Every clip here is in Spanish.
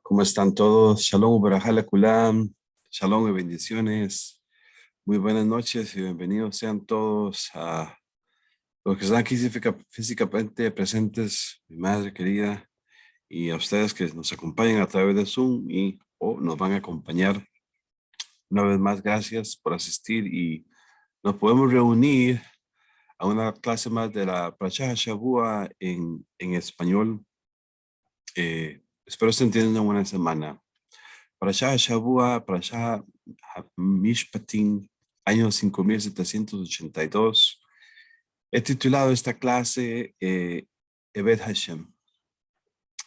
¿Cómo están todos? Shalom, Barajala Kulam, Shalom y bendiciones. Muy buenas noches y bienvenidos sean todos a los que están aquí físicamente presentes, mi madre querida, y a ustedes que nos acompañan a través de Zoom y o nos van a acompañar. Una vez más, gracias por asistir y nos podemos reunir a una clase más de la Parashá Shavua en español. Espero que estén teniendo una buena semana. Parashá Shavua, Parashá Mishpatim, año 5782. He titulado esta clase Eved Hashem,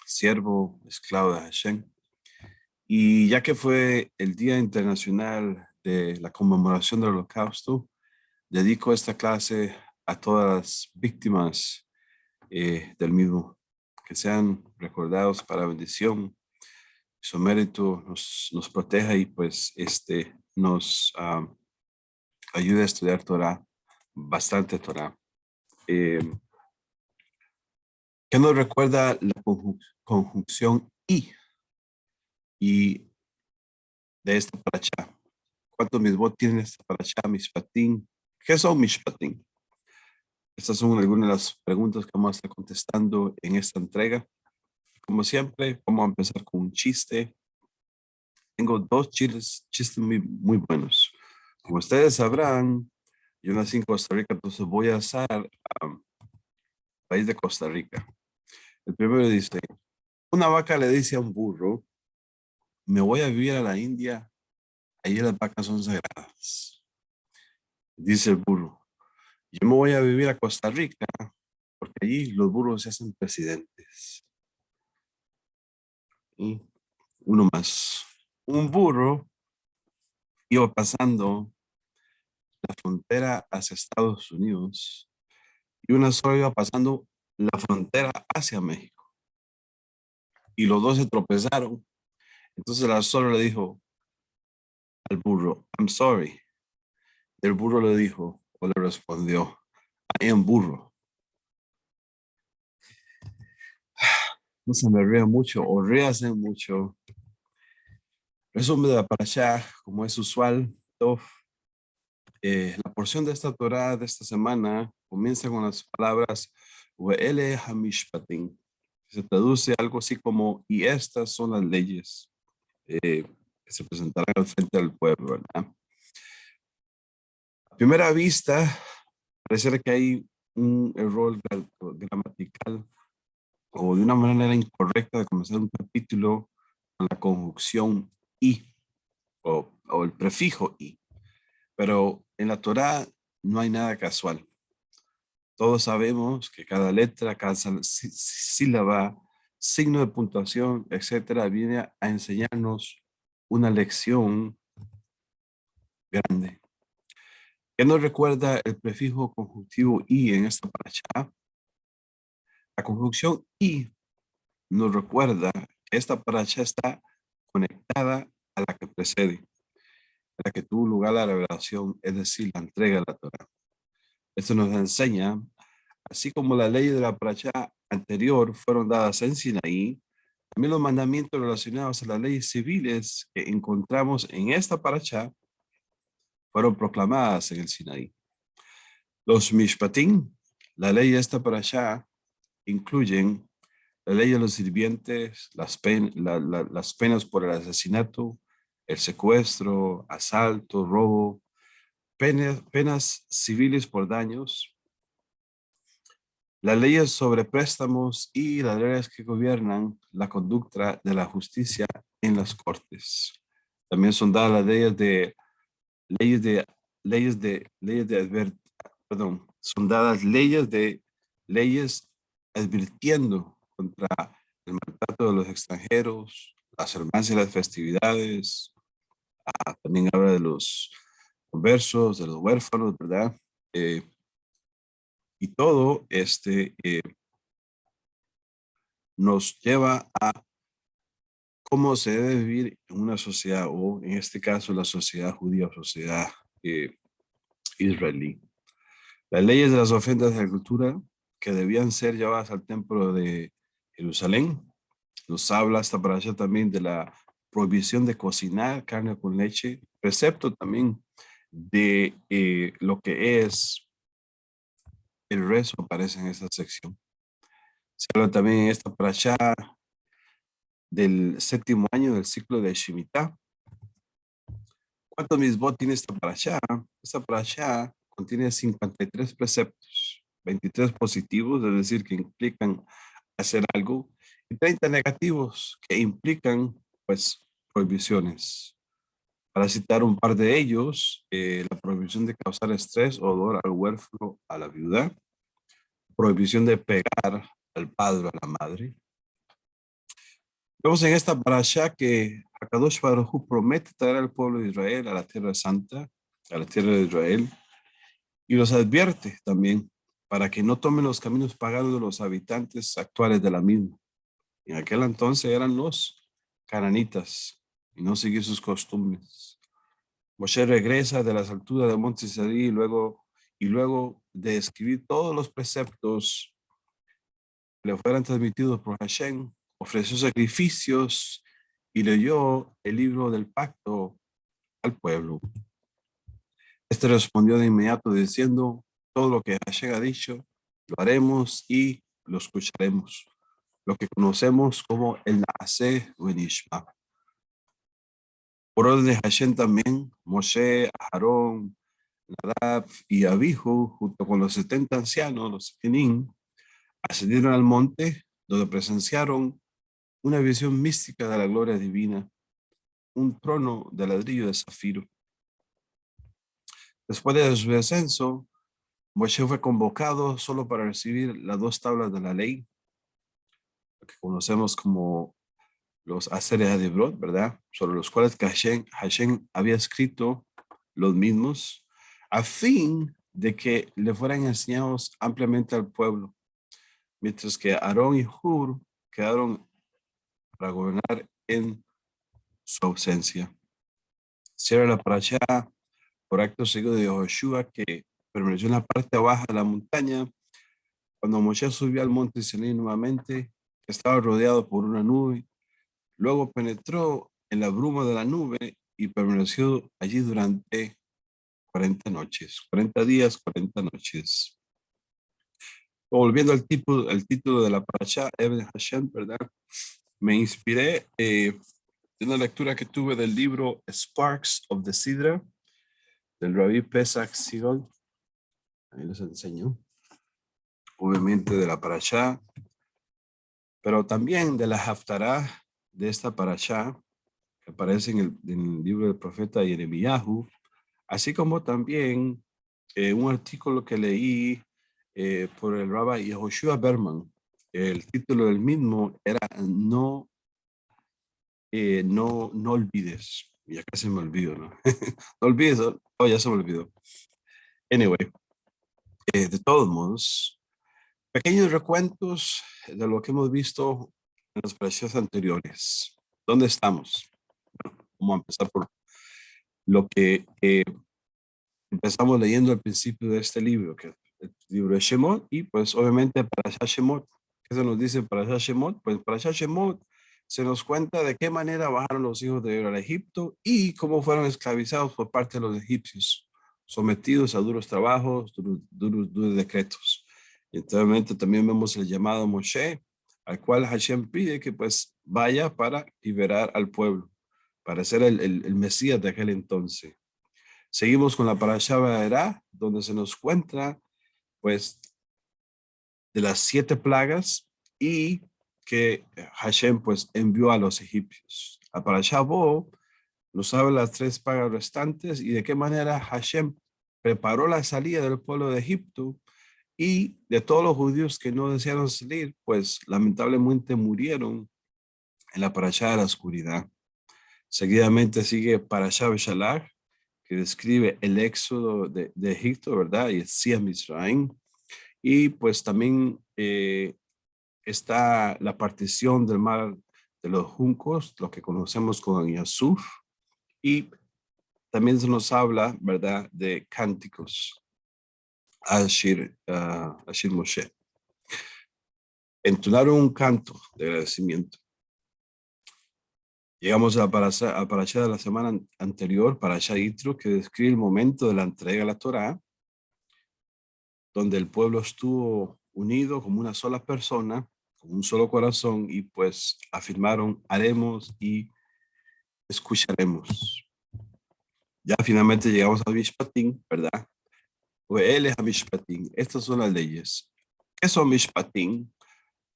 siervo, esclavo de Hashem. Y ya que fue el Día Internacional de la Conmemoración del Holocausto, dedico esta clase a todas las víctimas del mismo, que sean recordados para bendición. Su mérito nos proteja y pues nos ayuda a estudiar Torah, bastante Torah. ¿Qué nos recuerda la conjunción y de esta parashá? ¿Cuántos misbot tienen esta parashá, mishpatim? ¿Qué son mishpatim? Estas son algunas de las preguntas que vamos a estar contestando en esta entrega. Como siempre, vamos a empezar con un chiste. Tengo dos chistes muy buenos. Como ustedes sabrán, yo nací en Costa Rica, entonces voy a usar país de Costa Rica. El primero dice, una vaca le dice a un burro, me voy a vivir a la India, allí las vacas son sagradas. Dice el burro, yo me voy a vivir a Costa Rica, porque allí los burros se hacen presidentes. Y uno más. Un burro iba pasando la frontera hacia Estados Unidos y una sola iba pasando la frontera hacia México. Y los dos se tropezaron. Entonces la sola le dijo al burro, I'm sorry. El burro le dijo, o le respondió, I am burro. No se me ría mucho, o ríase mucho. Resumen de la parashá, como es usual, la porción de esta Torah de esta semana comienza con las palabras Ve'ele hamishpatim. Se traduce algo así como, y estas son las leyes que se presentarán al frente del pueblo, ¿verdad? A primera vista, parece que hay un error gramatical o de una manera incorrecta de comenzar un capítulo con la conjunción y o el prefijo y. Pero en la Torá no hay nada casual. Todos sabemos que cada letra, cada sílaba, signo de puntuación, etcétera, viene a enseñarnos una lección grande. ¿Qué nos recuerda el prefijo conjuntivo y en esta parashá? La conjunción y nos recuerda que esta parashá está conectada a la que precede, a la que tuvo lugar la revelación, es decir, la entrega de la Torá. Esto nos enseña, así como las leyes de la parashá anterior fueron dadas en Sinaí, también los mandamientos relacionados a las leyes civiles que encontramos en esta parashá fueron proclamadas en el Sinaí. Los mishpatim, la ley de esta parashá, incluyen la ley de los sirvientes, las penas por el asesinato, el secuestro, asalto, robo, penas civiles por daños, las leyes sobre préstamos y las leyes que gobiernan la conducta de la justicia en las cortes. También son dadas las son dadas leyes advirtiendo contra el maltrato de los extranjeros, las hermanas y las festividades. También habla de los conversos, de los huérfanos, ¿verdad? Y todo nos lleva a cómo se debe vivir en una sociedad, o en este caso la sociedad judía o sociedad israelí. Las leyes de las ofrendas de la cultura que debían ser llevadas al templo de Jerusalén. Nos habla esta parasha también de la prohibición de cocinar carne con leche, precepto también de lo que es el rezo, aparece en esta sección. Se habla también en esta parasha del séptimo año del ciclo de Shemitah. ¿Cuántos misbot tiene esta parasha? Esta parasha contiene 53 preceptos, 23 positivos, es decir, que implican hacer algo, y 30 negativos que implican, pues, prohibiciones. Para citar un par de ellos, la prohibición de causar estrés o dolor al huérfano, a la viuda, prohibición de pegar al padre o a la madre. Vemos en esta parasha que Akadosh Baruj Hu promete traer al pueblo de Israel a la tierra santa, a la tierra de Israel, y los advierte también para que no tomen los caminos paganos de los habitantes actuales de la misma. En aquel entonces eran los cananitas y no seguir sus costumbres. Moshe regresa de las alturas del monte Sinaí y luego de escribir todos los preceptos que le fueran transmitidos por Hashem, ofreció sacrificios y leyó el libro del pacto al pueblo. Este respondió de inmediato diciendo: todo lo que Hashem ha dicho, lo haremos y lo escucharemos. Lo que conocemos como el Naaseh Benishma. Por orden de Hashem también, Moshe, Aarón, Nadab y Abihu, junto con los 70 ancianos, los Kenim, ascendieron al monte donde presenciaron una visión mística de la gloria divina, un trono de ladrillo de zafiro. Después de su descenso, Moshe fue convocado solo para recibir las 2 tablas de la ley, lo que conocemos como los Aseret HaDibrot, ¿verdad? Sobre los cuales Hashem había escrito los mismos, a fin de que le fueran enseñados ampliamente al pueblo, mientras que Aarón y Hur quedaron para gobernar en su ausencia. Cierra la parasha por acto seguido de Joshua, que permaneció en la parte baja de la montaña. Cuando Moshe subió al monte Sinaí nuevamente, estaba rodeado por una nube. Luego penetró en la bruma de la nube y permaneció allí durante 40 noches, 40 días, 40 noches. Volviendo al título de la parasha, Eben Hashem, ¿verdad? Me inspiré de una lectura que tuve del libro Sparks of the Sidra, del Rabbi Pesach Sigal. Ahí les enseño. Obviamente de la parasha, pero también de la Haftarah de esta parasha, que aparece en el libro del profeta Yeremiyahu, así como también un artículo que leí por el Rabbi Yehoshua Berman. El título del mismo era no olvides. Ya casi me olvido, ¿no? No olvides, oh, ya se me olvidó. Anyway, de todos modos, pequeños recuentos de lo que hemos visto en las parashas anteriores. ¿Dónde estamos? Bueno, vamos a empezar por lo que empezamos leyendo al principio de este libro, que es el libro de Shemot, y pues obviamente Parashat Shemot. ¿Qué se nos dice Parashat Shemot? Pues Parashat Shemot se nos cuenta de qué manera bajaron los hijos de Israel a Egipto y cómo fueron esclavizados por parte de los egipcios, sometidos a duros trabajos, duros decretos. Y entonces también vemos el llamado a Moshe, al cual Hashem pide que pues vaya para liberar al pueblo, para ser el Mesías de aquel entonces. Seguimos con la parasha Vaerá, donde se nos cuenta, pues, de las 7 plagas y que Hashem, pues, envió a los egipcios. La parasha Bo nos habla las 3 plagas restantes y de qué manera Hashem preparó la salida del pueblo de Egipto y de todos los judíos que no desearon salir, pues, lamentablemente murieron en la parasha de la oscuridad. Seguidamente sigue parasha Beshalach, que describe el éxodo de Egipto, ¿verdad? Y el Sia Misraim. Y pues también está la partición del mar de los juncos, lo que conocemos como Yasuf. Y también se nos habla, ¿verdad?, de cánticos, Ashir Moshe. entonaron un canto de agradecimiento. Llegamos a Parashá de la semana anterior, Parashá Yitro, que describe el momento de la entrega a la Torá, donde el pueblo estuvo unido como una sola persona, con un solo corazón, y pues afirmaron, haremos y escucharemos. Ya finalmente llegamos a Mishpatim, ¿verdad? Pues él es a Mishpatim. Estas son las leyes. ¿Qué son Mishpatim?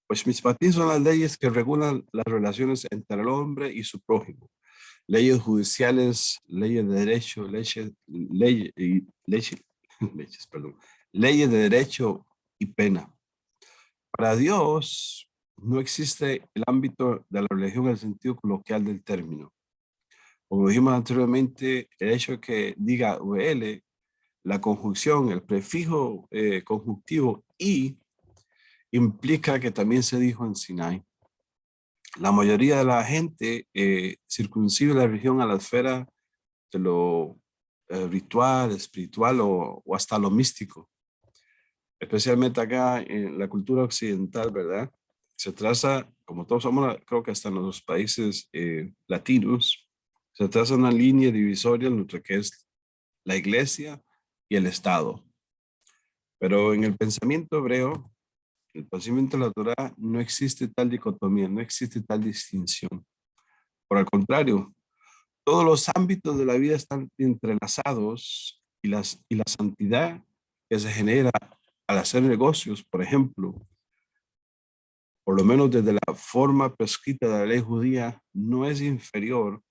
Pues Mishpatim son las leyes que regulan las relaciones entre el hombre y su prójimo. Leyes judiciales, leyes de derecho, leyes de derecho y pena. Para Dios no existe el ámbito de la religión en el sentido coloquial del término. Como dijimos anteriormente, el hecho de que diga UL, la conjunción, el prefijo conjuntivo y implica que también se dijo en Sinai. La mayoría de la gente circunscribe la religión a la esfera de lo ritual, espiritual o hasta lo místico. Especialmente acá en la cultura occidental, ¿verdad? Se traza, como todos somos, creo que hasta en los países latinos, se traza una línea divisoria entre lo que es la iglesia y el Estado. Pero en el pensamiento hebreo, el pensamiento de la Torá, no existe tal dicotomía, no existe tal distinción. Por el contrario, todos los ámbitos de la vida están entrelazados y la santidad que se genera al hacer negocios, por ejemplo, por lo menos desde la forma prescrita de la ley judía, no es inferior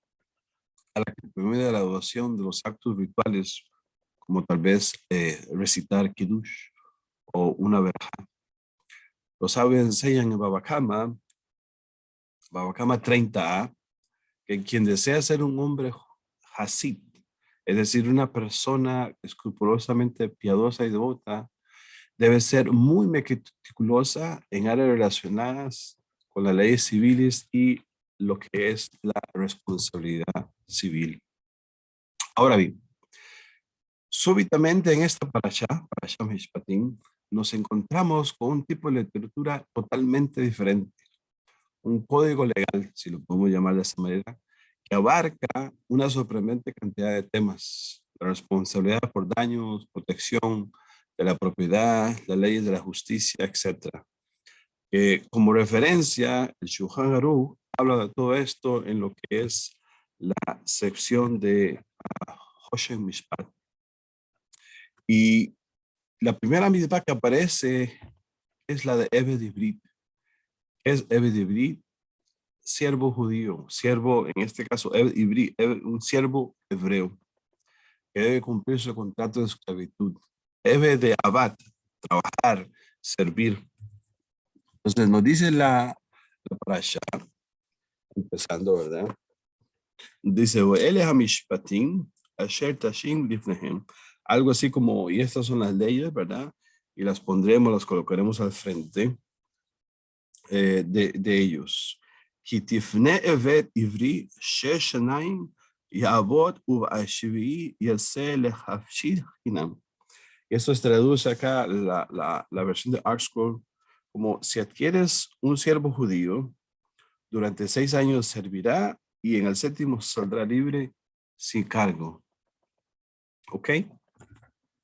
a la que permite la adoración de los actos rituales, como tal vez recitar Kiddush o una verja. Los sabios enseñan en Baba Kama 30a, que quien desea ser un hombre hasid, es decir, una persona escrupulosamente piadosa y devota, debe ser muy meticulosa en áreas relacionadas con las leyes civiles y lo que es la responsabilidad civil. Ahora bien, súbitamente en esta parashá Mishpatim, nos encontramos con un tipo de literatura totalmente diferente, un código legal, si lo podemos llamar de esa manera, que abarca una sorprendente cantidad de temas: la responsabilidad por daños, protección de la propiedad, las leyes de la justicia, etc. Como referencia, el Shulchan Aruch habla de todo esto en lo que es la sección de Hoshen Mishpat. Y la primera mitzvah que aparece es la de Eved Ivrit. Es Eved Ivrit, siervo judío, siervo, en este caso, Eved Ivrit, un siervo hebreo que debe cumplir su contrato de esclavitud. Eved de Abad, trabajar, servir. Entonces nos dice la parasha, empezando, ¿verdad? Dice, él es Hamishpatim, Asher Tashim Lifnehem. Algo así como, y estas son las leyes, ¿verdad? Y las pondremos, las colocaremos al frente de ellos. Hitifne Evet Ivri, Sheshanaim, Yavot Ubashvi, Yase Lehafshid Hinam. Esto se traduce acá, la versión de ArtScroll, como si adquieres un siervo judío, durante 6 años servirá y en el 7º saldrá libre sin cargo. ¿Ok?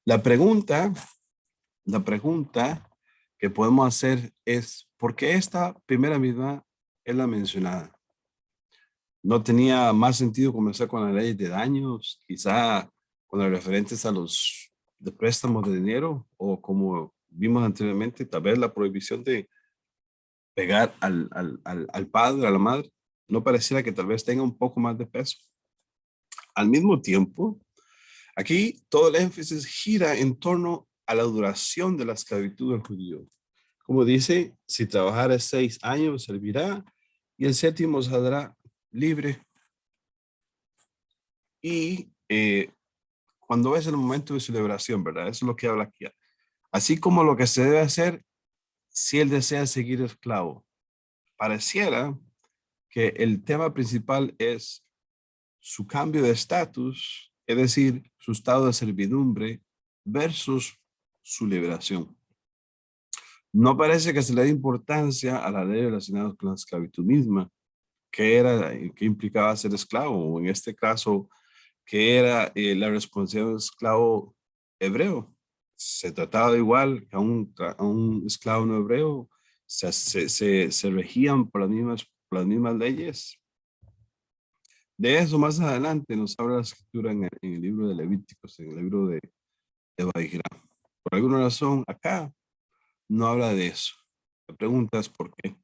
La pregunta, la pregunta que podemos hacer es, ¿por qué esta primera misma es la mencionada? ¿No tenía más sentido comenzar con la ley de daños, quizá con las referentes a los de préstamos de dinero, o como vimos anteriormente, tal vez la prohibición de pegar al padre, a la madre? No pareciera que tal vez tenga un poco más de peso. Al mismo tiempo, aquí todo el énfasis gira en torno a la duración de la esclavitud del judío. Como dice, si trabajara 6 años servirá y el 7º saldrá libre. Y cuando es el momento de celebración, ¿verdad? Eso es lo que habla aquí. Así como lo que se debe hacer si él desea seguir esclavo. Pareciera que el tema principal es su cambio de estatus, es decir, su estado de servidumbre versus su liberación. No parece que se le dé importancia a la ley relacionada con la esclavitud misma, que era, que implicaba ser esclavo, o en este caso, que era la responsabilidad de un esclavo hebreo. Se trataba de igual que a un esclavo no hebreo, se regían por las mismas leyes. De eso más adelante nos habla la escritura en el libro de Levíticos, en el libro de Baijra. Por alguna razón, acá no habla de eso. La pregunta es por qué.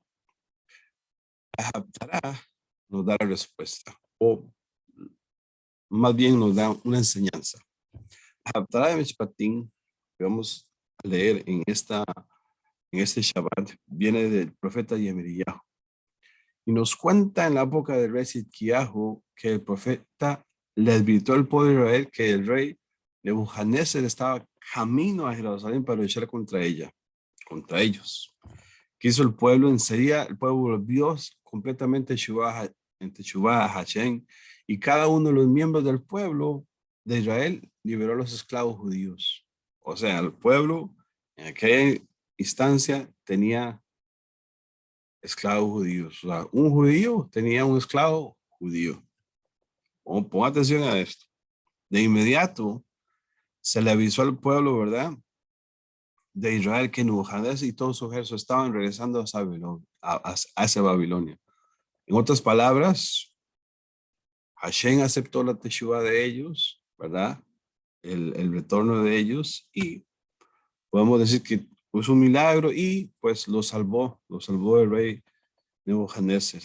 Haftará nos da la respuesta, o más bien nos da una enseñanza. Haftará de Mishpatim, que vamos a leer en este Shabbat, viene del profeta Yemiriyahu. Y nos cuenta en la época del rey Sidkiyahu que el profeta le advirtió al pueblo de Israel que el rey Nebuchadnezzar estaba camino a Jerusalén para luchar contra ellos. ¿Qué hizo el pueblo? Enseguida el pueblo volvió completamente en Teshuvah a Hashem, y cada uno de los miembros del pueblo de Israel liberó a los esclavos judíos. O sea, el pueblo en aquella instancia tenía esclavos judíos. O sea, un judío tenía un esclavo judío. Pon atención a esto. De inmediato se le avisó al pueblo, ¿verdad?, de Israel, que Nebuchadnezzar y todo su ejército estaban regresando hacia Babilonia. En otras palabras, Hashem aceptó la teshuva de ellos, ¿verdad? El retorno de ellos, y podemos decir que fue un milagro y pues lo salvó el rey Nebuchadnezzar.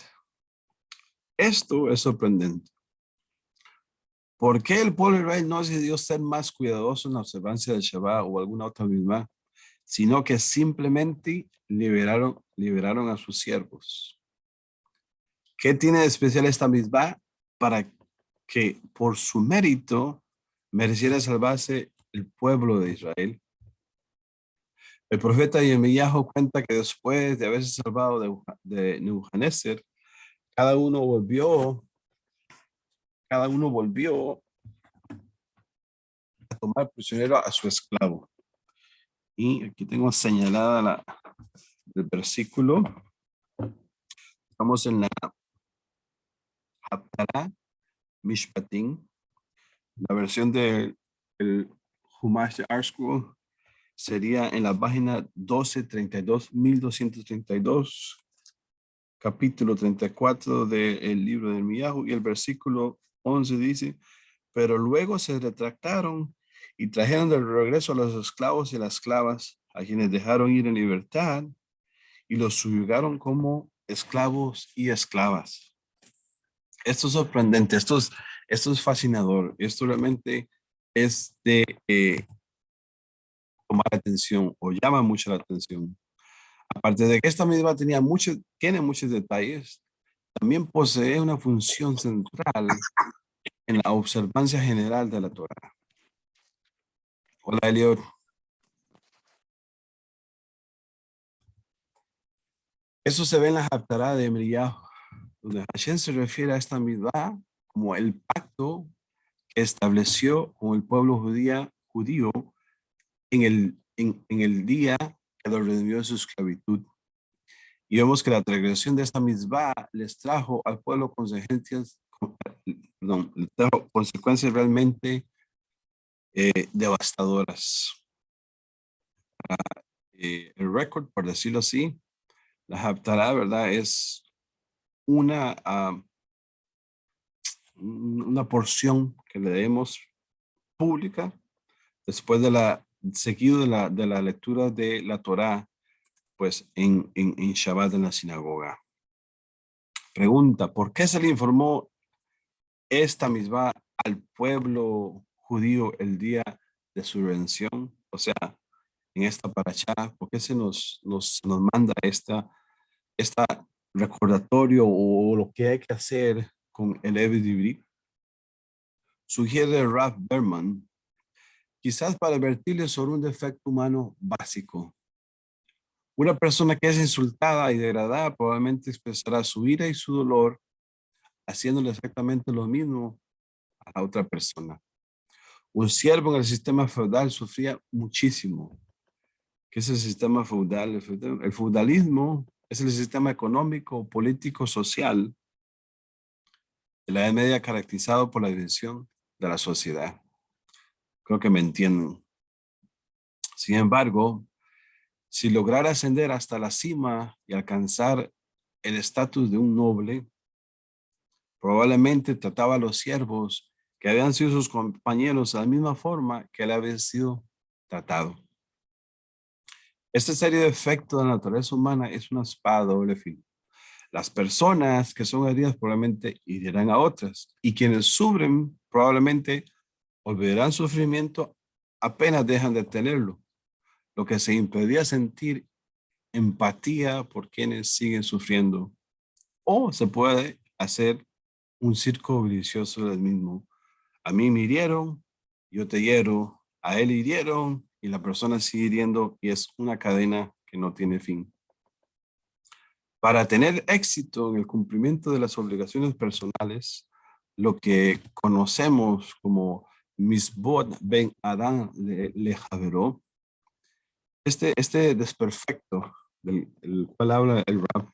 Esto es sorprendente. ¿Por qué el pueblo de Israel no decidió ser más cuidadoso en la observancia del Shabbat o alguna otra misma, sino que simplemente liberaron a sus siervos? ¿Qué tiene de especial esta misma para que por su mérito mereciera salvarse el pueblo de Israel? El profeta Yirmiyahu cuenta que después de haberse salvado de Nebuchadnezzar, cada uno volvió, cada uno volvió a tomar prisionero a su esclavo. Y aquí tengo señalada el versículo. Estamos en la Haftarah Mishpatim, la versión del Humash de ArtScroll sería en la página 1232, 1232, capítulo 34 del libro de Miyahu, y el versículo 11 dice: pero luego se retractaron y trajeron de regreso a los esclavos y las esclavas, a quienes dejaron ir en libertad, y los subyugaron como esclavos y esclavas. Esto es sorprendente, esto es fascinador, esto realmente es de tomar atención, o llama mucho la atención. Aparte de que esta misma tiene muchos detalles, también posee una función central en la observancia general de la Torah. Hola, Eliot. Eso se ve en la Haftarah de Emriyahu, donde Hashem se refiere a esta misma como el pacto que estableció con el pueblo judío en el día que lo redimió de su esclavitud. Y vemos que la transgresión de esta misma les trajo al pueblo les trajo consecuencias realmente devastadoras. El récord, por decirlo así, la Haftarah, ¿verdad?, es una, una porción que leemos pública después seguido de la lectura de la Torá, pues en Shabbat en la sinagoga. Pregunta: ¿por qué se le informó esta misma al pueblo judío el día de su redención? O sea, en esta parashá, ¿por qué nos manda esta recordatorio, o lo que hay que hacer con el Eved Ivri? Sugiere Ralph Berman, quizás para advertirle sobre un defecto humano básico. Una persona que es insultada y degradada probablemente expresará su ira y su dolor haciéndole exactamente lo mismo a la otra persona. Un siervo en el sistema feudal sufría muchísimo. ¿Qué es el sistema feudal? El feudalismo es el sistema económico, político, social de la Edad Media caracterizado por la división de la sociedad. Creo que me entienden. Sin embargo, si lograra ascender hasta la cima y alcanzar el estatus de un noble, probablemente trataba a los siervos que habían sido sus compañeros de la misma forma que él había sido tratado. Esta serie de efectos de la naturaleza humana es una espada de doble filo. Las personas que son heridas probablemente herirán a otras y quienes sufren probablemente olvidarán sufrimiento apenas dejan de tenerlo, lo que se impedía sentir empatía por quienes siguen sufriendo. O se puede hacer un círculo vicioso del mismo. A mí me hirieron, yo te hiero, a él hirieron y la persona sigue hiriendo y es una cadena que no tiene fin. Para tener éxito en el cumplimiento de las obligaciones personales, lo que conocemos como Misbod Ben Adán le Javeró, este desperfecto del cual habla el rap,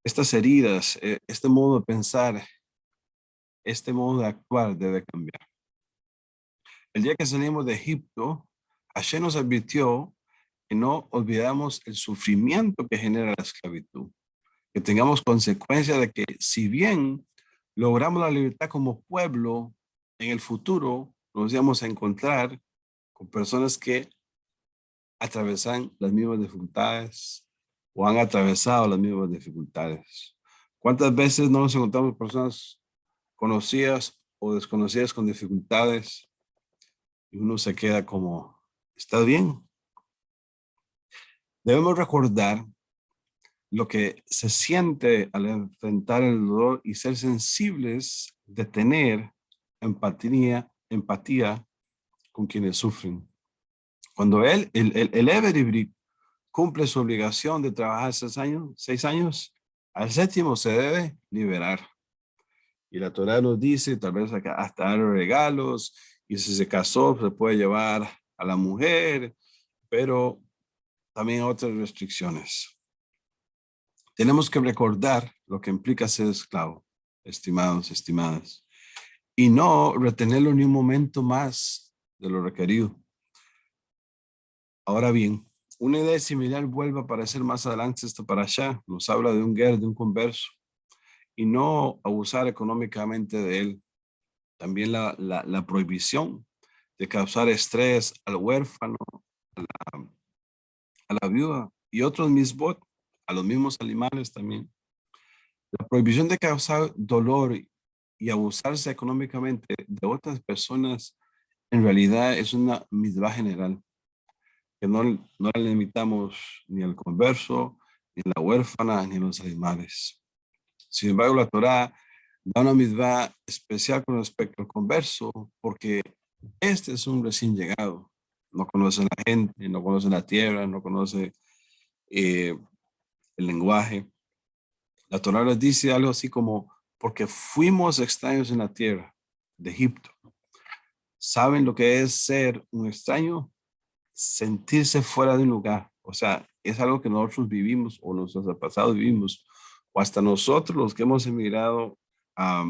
estas heridas, este modo de pensar, este modo de actuar debe cambiar. El día que salimos de Egipto, Hashem nos advirtió que no olvidamos el sufrimiento que genera la esclavitud, que tengamos consecuencia de que si bien logramos la libertad como pueblo, en el futuro nos íbamos a encontrar con personas que atravesan las mismas dificultades o han atravesado las mismas dificultades. ¿Cuántas veces no nos encontramos personas conocidas o desconocidas con dificultades y uno se queda como, ¿está bien? Debemos recordar lo que se siente al enfrentar el dolor y ser sensibles de tener empatía con quienes sufren. Cuando el Everybri cumple su obligación de trabajar 6 años, al séptimo se debe liberar. Y la Torah nos dice, tal vez hasta dar regalos, y si se casó, se puede llevar a la mujer, pero también otras restricciones. Tenemos que recordar lo que implica ser esclavo, estimados, estimadas, y no retenerlo ni un momento más de lo requerido. Ahora bien, una idea similar vuelve a aparecer más adelante esto para allá. Nos habla de un ger, de un converso, y no abusar económicamente de él. También la prohibición de causar estrés al huérfano, a la viuda y otros misbot, a los mismos animales también. La prohibición de causar dolor y abusarse económicamente de otras personas en realidad es una misma general, que no la limitamos ni al converso, ni a la huérfana, ni a los animales. Sin embargo, la Torá da una misma especial con respecto al converso, porque este es un recién llegado. No conoce la gente, no conoce la tierra, no conoce eh, el lenguaje. La Torá les dice algo así como, porque fuimos extraños en la tierra de Egipto. ¿Saben lo que es ser un extraño? Sentirse fuera de un lugar. O sea, es algo que nosotros vivimos o nuestros antepasados vivimos, o hasta nosotros los que hemos emigrado a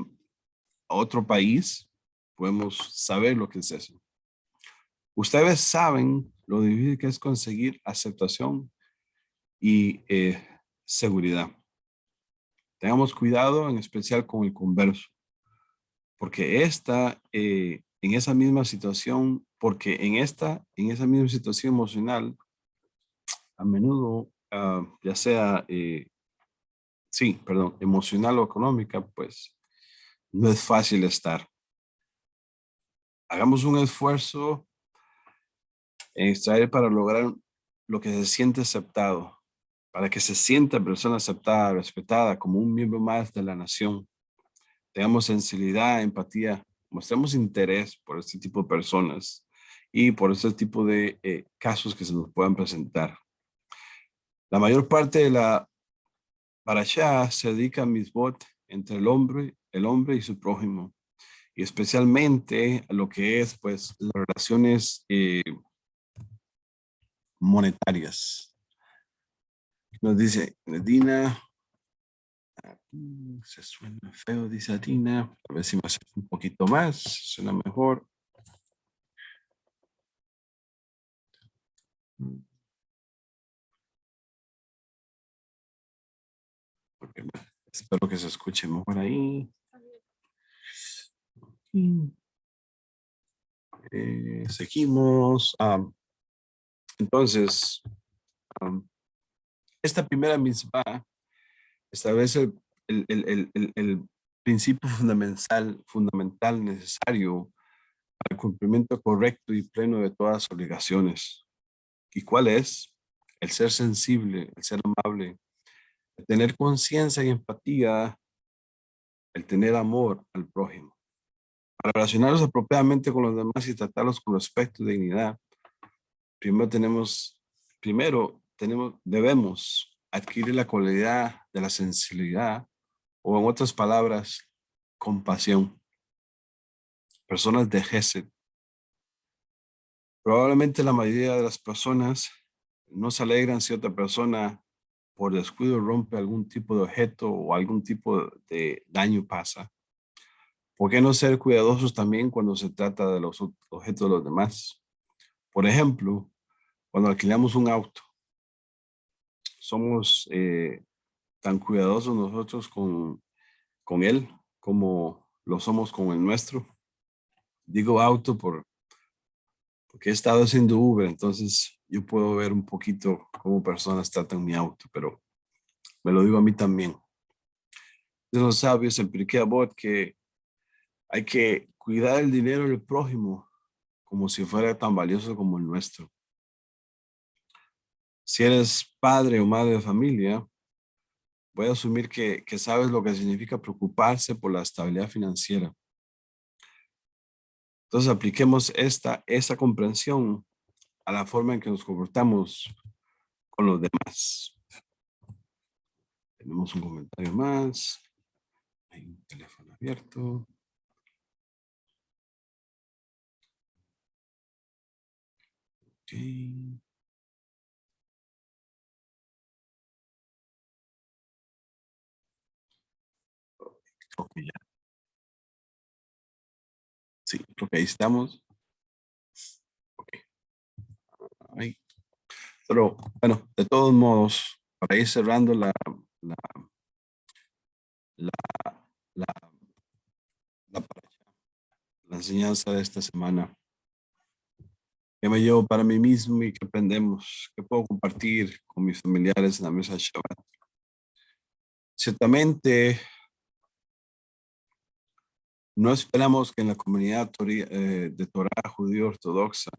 otro país, podemos saber lo que es eso. Ustedes saben lo difícil que es conseguir aceptación y seguridad. Tengamos cuidado en especial con el converso, porque en esa misma situación, porque en esa misma situación emocional, a menudo, ya sea, sí, perdón, emocional o económica, pues no es fácil estar. Hagamos un esfuerzo en extraer para lograr lo que se siente aceptado, para que se sienta persona aceptada, respetada como un miembro más de la nación. Tengamos sensibilidad, empatía, mostremos interés por este tipo de personas y por este tipo de casos que se nos puedan presentar. La mayor parte de la parashá se dedica a misbot entre el hombre y su prójimo, y especialmente a lo que es pues las relaciones monetarias. Nos dice Dina, se suena feo, dice Dina, a ver si me acerco un poquito más, suena mejor. Okay, espero que se escuche mejor ahí. Seguimos. Entonces, esta primera mitzvah establece el principio fundamental necesario para el cumplimiento correcto y pleno de todas las obligaciones. ¿Y cuál es? El ser sensible, el ser amable, el tener conciencia y empatía, el tener amor al prójimo. Para relacionarnos apropiadamente con los demás y tratarlos con respeto y dignidad, debemos adquirir la cualidad de la sensibilidad, o en otras palabras, compasión. Personas de Gesed. Probablemente la mayoría de las personas no se alegran si otra persona por descuido rompe algún tipo de objeto o algún tipo de daño pasa. ¿Por qué no ser cuidadosos también cuando se trata de los objetos de los demás? Por ejemplo, cuando alquilamos un auto, somos tan cuidadosos nosotros con él como lo somos con el nuestro. Digo auto porque he estado haciendo Uber, entonces yo puedo ver un poquito cómo personas tratan mi auto, pero me lo digo a mí también. De los sabios, el Pirkei Avot, que hay que cuidar el dinero del prójimo como si fuera tan valioso como el nuestro. Si eres padre o madre de familia, voy a asumir que sabes lo que significa preocuparse por la estabilidad financiera. Entonces apliquemos esta comprensión a la forma en que nos comportamos con los demás. Tenemos un comentario más. Hay un teléfono abierto. Okay. Creo que ya. Sí, creo que ahí estamos. Ok. Ahí. Pero bueno, de todos modos, para ir cerrando la, la, la, la, la enseñanza de esta semana, ¿qué me llevo para mí mismo y qué aprendemos? ¿Qué puedo compartir con mis familiares en la mesa de Shabbat? Ciertamente, no esperamos que en la comunidad de Torah judío ortodoxa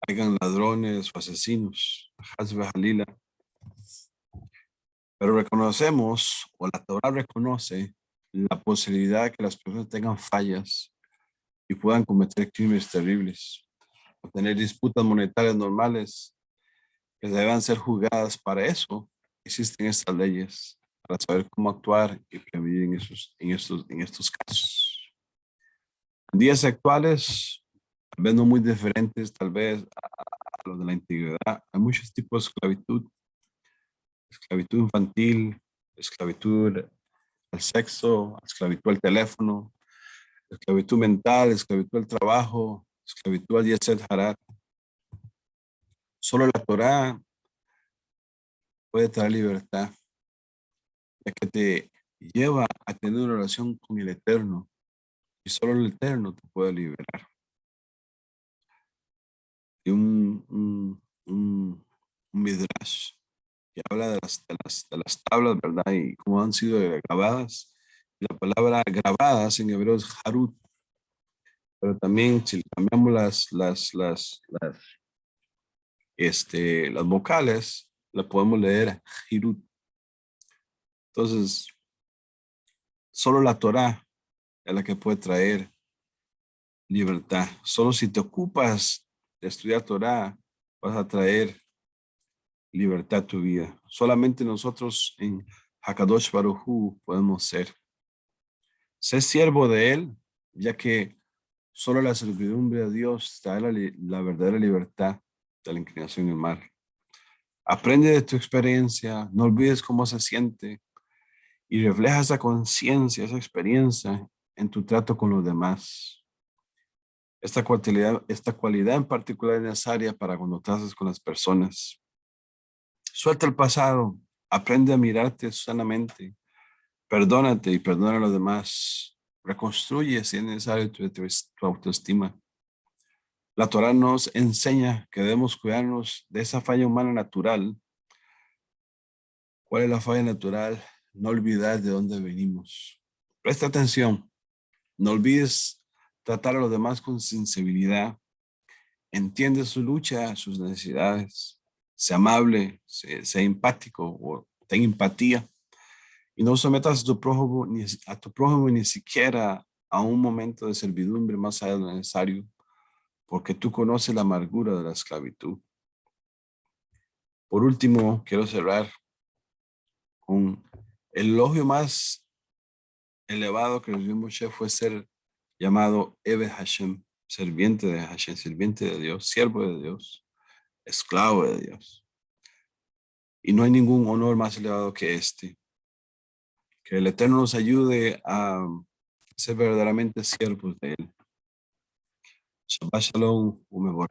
hayan ladrones o asesinos, Hasbe Halila, pero reconocemos, o la Torah reconoce, la posibilidad de que las personas tengan fallas y puedan cometer crímenes terribles o tener disputas monetarias normales que deban ser juzgadas. Para eso existen estas leyes, para saber cómo actuar y prevenir en estos casos. En días actuales, tal vez no muy diferentes, tal vez a los de la antigüedad, hay muchos tipos de esclavitud: esclavitud infantil, esclavitud al sexo, esclavitud al teléfono, esclavitud mental, esclavitud al trabajo, esclavitud al Yetzer Hara. Solo la Torá puede traer libertad, ya que te lleva a tener una relación con el Eterno, y solo el Eterno te puede liberar. Y un midrash que habla de las tablas, ¿verdad? Y cómo han sido grabadas. La palabra grabadas en hebreo es harut, pero también si cambiamos las vocales, la podemos leer hirut. Entonces, solo la Torá es la que puede traer libertad. Solo si te ocupas de estudiar Torá, vas a traer libertad a tu vida. Solamente nosotros en Hakadosh Baruj Hu podemos ser. Sé siervo de Él, ya que solo la servidumbre a Dios trae la verdadera libertad de la inclinación del mar. Aprende de tu experiencia, no olvides cómo se siente y refleja esa conciencia, esa experiencia en tu trato con los demás. Esta cualidad en particular es necesaria para cuando tratas con las personas. Suelta el pasado, aprende a mirarte sanamente, perdónate y perdona a los demás. Reconstruye si es necesario tu autoestima. La Torá nos enseña que debemos cuidarnos de esa falla humana natural. ¿Cuál es la falla natural? No olvidar de dónde venimos. Presta atención. No olvides tratar a los demás con sensibilidad. Entiende su lucha, sus necesidades. Sea amable, sea empático o ten empatía. Y no sometas a tu prójimo ni siquiera a un momento de servidumbre más allá de lo necesario, porque tú conoces la amargura de la esclavitud. Por último, quiero cerrar con el elogio más elevado que recibió Moshe fue ser llamado Eved Hashem, sirviente de Hashem, sirviente de Dios, siervo de Dios, esclavo de Dios. Y no hay ningún honor más elevado que este. Que el Eterno nos ayude a ser verdaderamente siervos de Él. Shabbat Shalom,